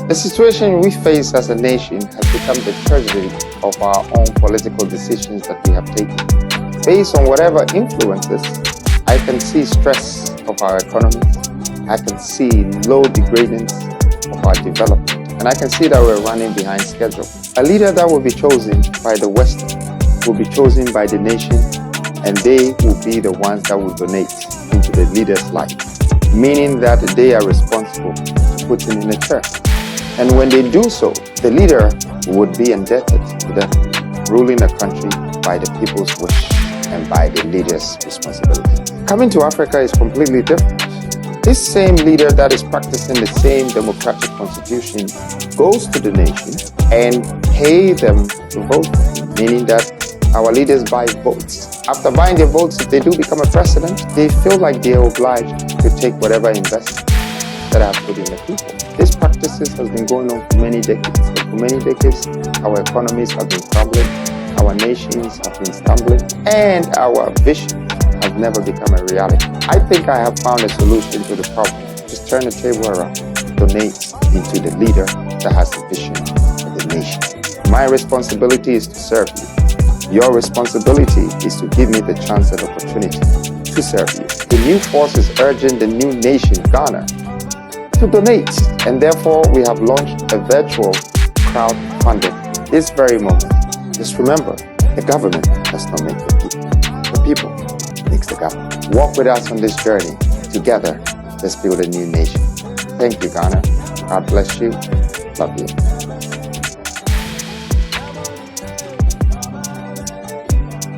The situation we face as a nation has become the tragedy of our own political decisions that we have taken. Based on whatever influences, I can see stress of our economy, I can see low degradance of our development, and I can see that we're running behind schedule. A leader that will be chosen by the West will be chosen by the nation, and they will be the ones that will donate into the leader's life, meaning that they are responsible to put him in a chair. And when they do so, the leader would be indebted to them, ruling a country by the people's wish and by the leader's responsibility. Coming to Africa is completely different. This same leader that is practicing the same democratic constitution goes to the nation and pay them to vote, meaning that our leaders buy votes. After buying their votes, if they do become a president, they feel like they are obliged to take whatever investment that I have put in the people. This practices has been going on for many decades. And for many decades, our economies have been crumbling, our nations have been stumbling, and our vision has never become a reality. I think I have found a solution to the problem. Just turn the table around, donate into the leader that has a vision for the nation. My responsibility is to serve you. Your responsibility is to give me the chance and opportunity to serve you. The new force is urging the new nation, Ghana, to donate, and therefore we have launched a virtual crowdfunding this very moment. Just remember, the government does not make the people makes the government. Walk with us on this journey. Together, let's build a new nation. Thank you, Ghana. God bless you. Love you.